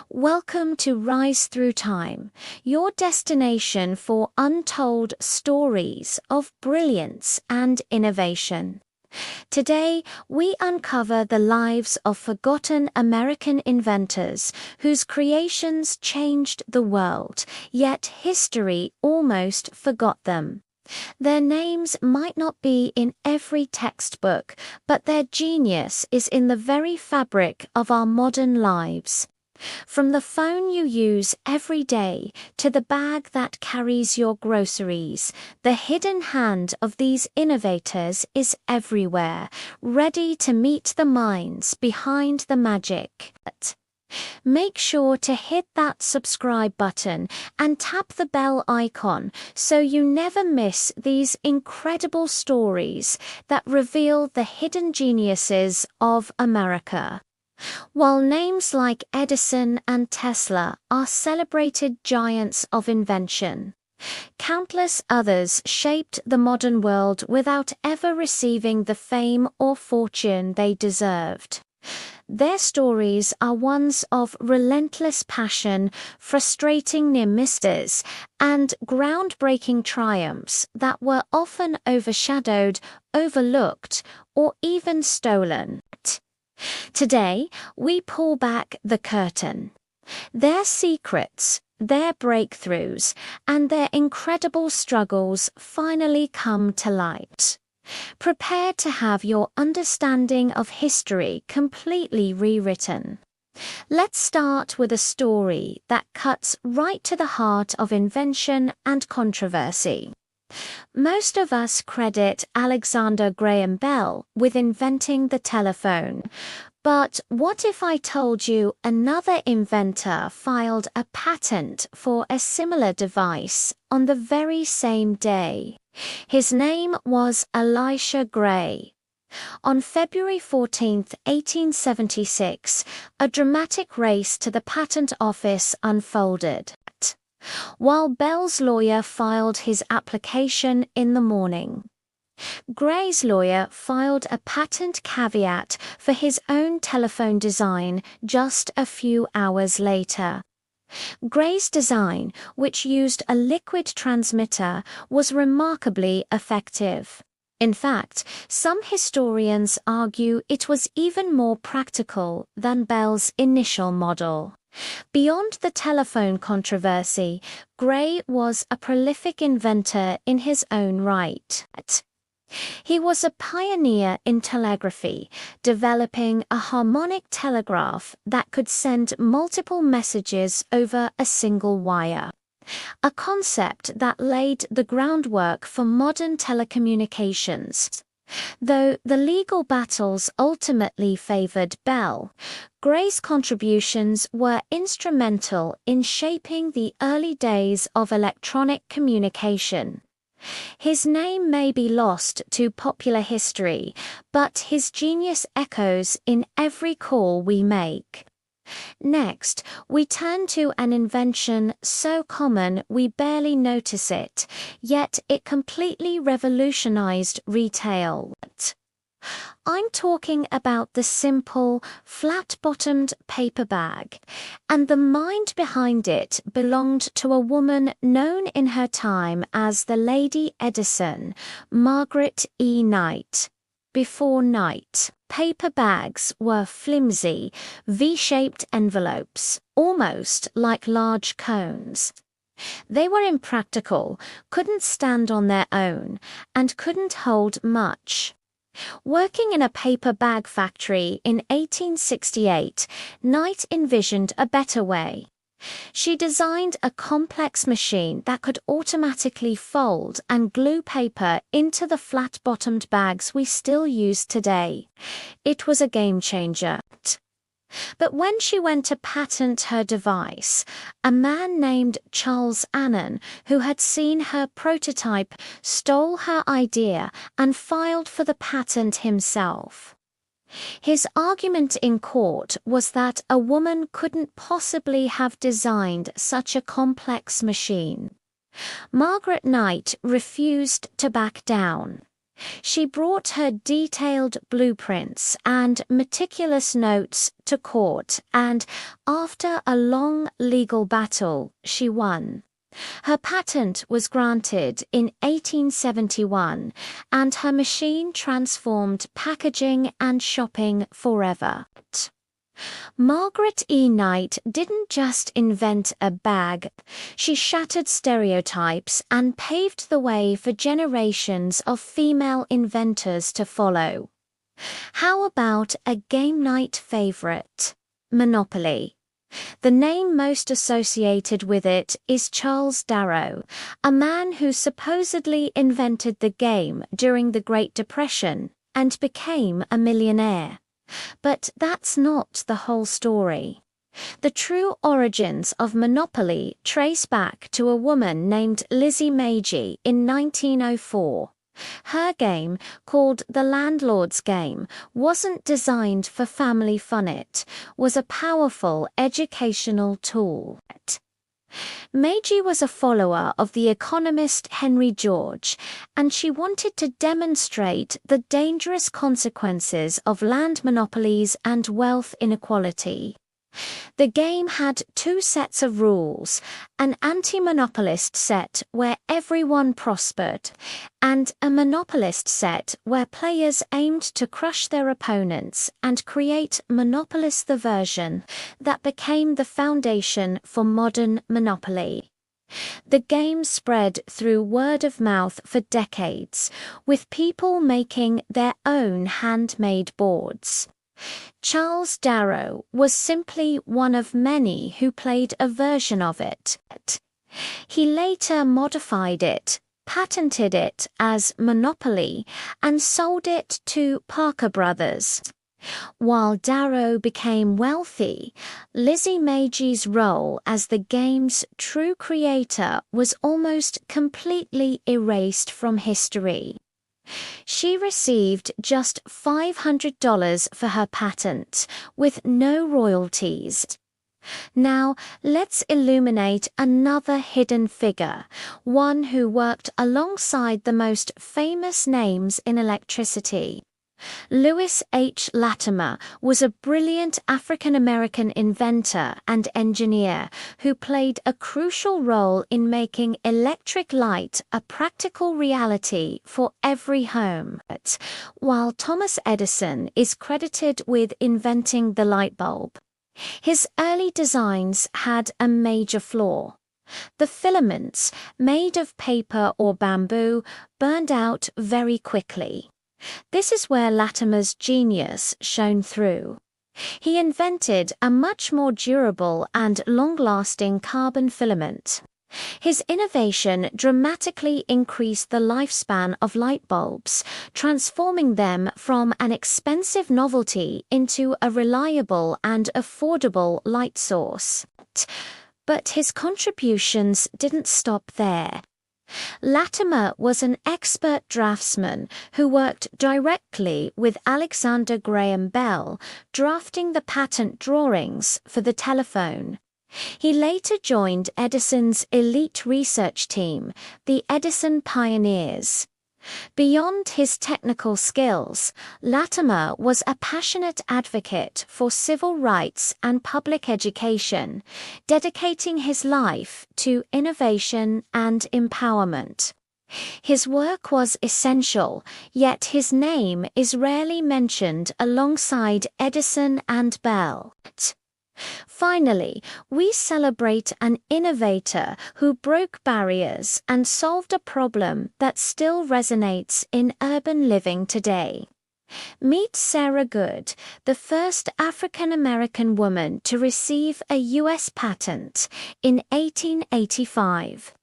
Welcome to Rise Through Time, your destination for untold stories of brilliance and innovation. Today, we uncover the lives of forgotten American inventors whose creations changed the world, yet history almost forgot them. Their names might not be in every textbook, but their genius is in the very fabric of our modern lives. From the phone you use every day to the bag that carries your groceries, the hidden hand of these innovators is everywhere, ready to meet the minds behind the magic. Make sure to hit that subscribe button and tap the bell icon so you never miss these incredible stories that reveal the hidden geniuses of America. While names like Edison and Tesla are celebrated giants of invention, countless others shaped the modern world without ever receiving the fame or fortune they deserved. Their stories are ones of relentless passion, frustrating near misses, and groundbreaking triumphs that were often overshadowed, overlooked, or even stolen. Today, we pull back the curtain. Their secrets, their breakthroughs, and their incredible struggles finally come to light. Prepare to have your understanding of history completely rewritten. Let's start with a story that cuts right to the heart of invention and controversy. Most of us credit Alexander Graham Bell with inventing the telephone. But what if I told you another inventor filed a patent for a similar device on the very same day? His name was Elisha Gray. On February 14, 1876, a dramatic race to the patent office unfolded. While Bell's lawyer filed his application in the morning, Gray's lawyer filed a patent caveat for his own telephone design just a few hours later. Gray's design, which used a liquid transmitter, was remarkably effective. In fact, some historians argue it was even more practical than Bell's initial model. Beyond the telephone controversy, Gray was a prolific inventor in his own right. He was a pioneer in telegraphy, developing a harmonic telegraph that could send multiple messages over a single wire, a concept that laid the groundwork for modern telecommunications. Though the legal battles ultimately favored Bell, Gray's contributions were instrumental in shaping the early days of electronic communication. His name may be lost to popular history, but his genius echoes in every call we make. Next, we turn to an invention so common we barely notice it, yet it completely revolutionized retail. I'm talking about the simple, flat-bottomed paper bag, and the mind behind it belonged to a woman known in her time as the Lady Edison, Margaret E. Knight. Before Knight, paper bags were flimsy, V-shaped envelopes, almost like large cones. They were impractical, couldn't stand on their own, and couldn't hold much. Working in a paper bag factory in 1868, Knight envisioned a better way. She designed a complex machine that could automatically fold and glue paper into the flat-bottomed bags we still use today. It was a game changer. But when she went to patent her device, a man named Charles Annan, who had seen her prototype, stole her idea and filed for the patent himself. His argument in court was that a woman couldn't possibly have designed such a complex machine. Margaret Knight refused to back down. She brought her detailed blueprints and meticulous notes to court, and after a long legal battle, she won. Her patent was granted in 1871, and her machine transformed packaging and shopping forever. Margaret Knight didn't just invent a bag, she shattered stereotypes and paved the way for generations of female inventors to follow. How about a game night favorite? Monopoly. The name most associated with it is Charles Darrow, a man who supposedly invented the game during the Great Depression and became a millionaire. But that's not the whole story. The true origins of Monopoly trace back to a woman named Lizzie Magie in 1904. Her game, called the Landlord's Game, wasn't designed for family fun. It was a powerful educational tool. Magie was a follower of the economist Henry George, and she wanted to demonstrate the dangerous consequences of land monopolies and wealth inequality. The game had two sets of rules, an anti-monopolist set where everyone prospered, and a monopolist set where players aimed to crush their opponents and create Monopolist the version that became the foundation for modern Monopoly. The game spread through word of mouth for decades, with people making their own handmade boards. Charles Darrow was simply one of many who played a version of it. He later modified it, patented it as Monopoly, and sold it to Parker Brothers. While Darrow became wealthy, Lizzie Magie's role as the game's true creator was almost completely erased from history. She received just $500 for her patent, with no royalties. Now, let's illuminate another hidden figure, one who worked alongside the most famous names in electricity. Lewis H. Latimer was a brilliant African-American inventor and engineer who played a crucial role in making electric light a practical reality for every home, while Thomas Edison is credited with inventing the light bulb. His early designs had a major flaw. The filaments, made of paper or bamboo, burned out very quickly. This is where Latimer's genius shone through. He invented a much more durable and long-lasting carbon filament. His innovation dramatically increased the lifespan of light bulbs, transforming them from an expensive novelty into a reliable and affordable light source. But his contributions didn't stop there. Latimer was an expert draftsman who worked directly with Alexander Graham Bell, drafting the patent drawings for the telephone. He later joined Edison's elite research team, the Edison Pioneers. Beyond his technical skills, Latimer was a passionate advocate for civil rights and public education, dedicating his life to innovation and empowerment. His work was essential, yet his name is rarely mentioned alongside Edison and Bell. Finally, we celebrate an innovator who broke barriers and solved a problem that still resonates in urban living today. Meet Sarah Good, the first African-American woman to receive a U.S. patent in 1885.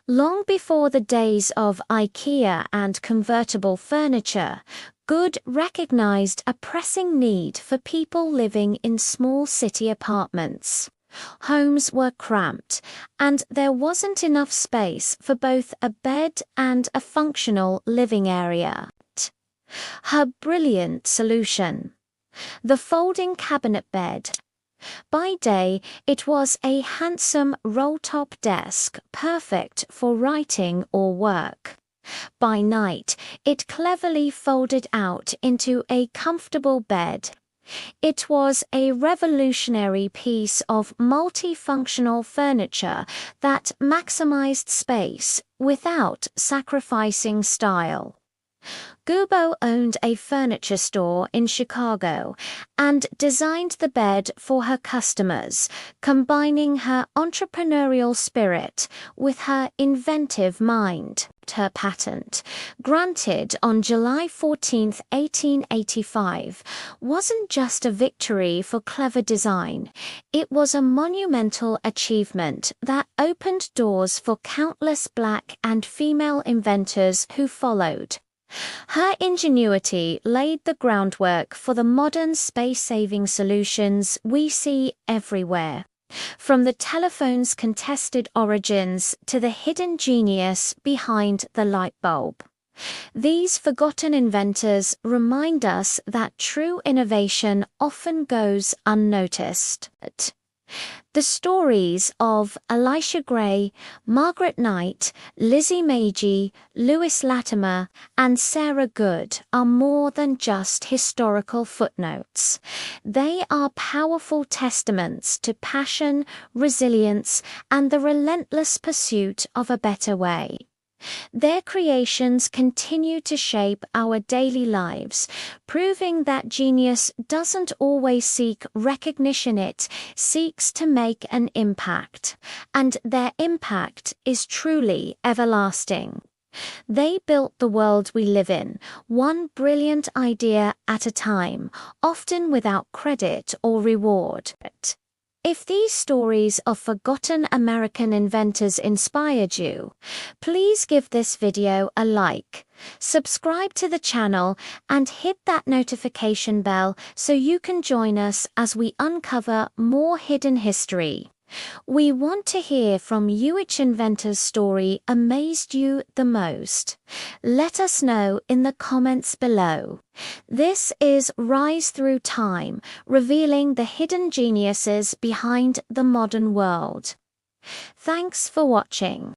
Long before the days of IKEA and convertible furniture, Good recognized a pressing need for people living in small city apartments. Homes were cramped, and there wasn't enough space for both a bed and a functional living area. Her brilliant solution: the folding cabinet bed. By day, it was a handsome roll-top desk, perfect for writing or work. By night, it cleverly folded out into a comfortable bed. It was a revolutionary piece of multifunctional furniture that maximized space without sacrificing style. Gubo owned a furniture store in Chicago and designed the bed for her customers, combining her entrepreneurial spirit with her inventive mind. Her patent, granted on July 14, 1885, wasn't just a victory for clever design. It was a monumental achievement that opened doors for countless Black and female inventors who followed. Her ingenuity laid the groundwork for the modern space-saving solutions we see everywhere. From the telephone's contested origins to the hidden genius behind the light bulb. These forgotten inventors remind us that true innovation often goes unnoticed. The stories of Elisha Gray, Margaret Knight, Lizzie Meiji, Louis Latimer, and Sarah Good are more than just historical footnotes. They are powerful testaments to passion, resilience, and the relentless pursuit of a better way. Their creations continue to shape our daily lives, proving that genius doesn't always seek recognition, it seeks to make an impact, and their impact is truly everlasting. They built the world we live in, one brilliant idea at a time, often without credit or reward. If these stories of forgotten American inventors inspired you, please give this video a like, subscribe to the channel, and hit that notification bell so you can join us as we uncover more hidden history. We want to hear from you which inventor's story amazed you the most. Let us know in the comments below. This is Rise Through Time, revealing the hidden geniuses behind the modern world. Thanks for watching.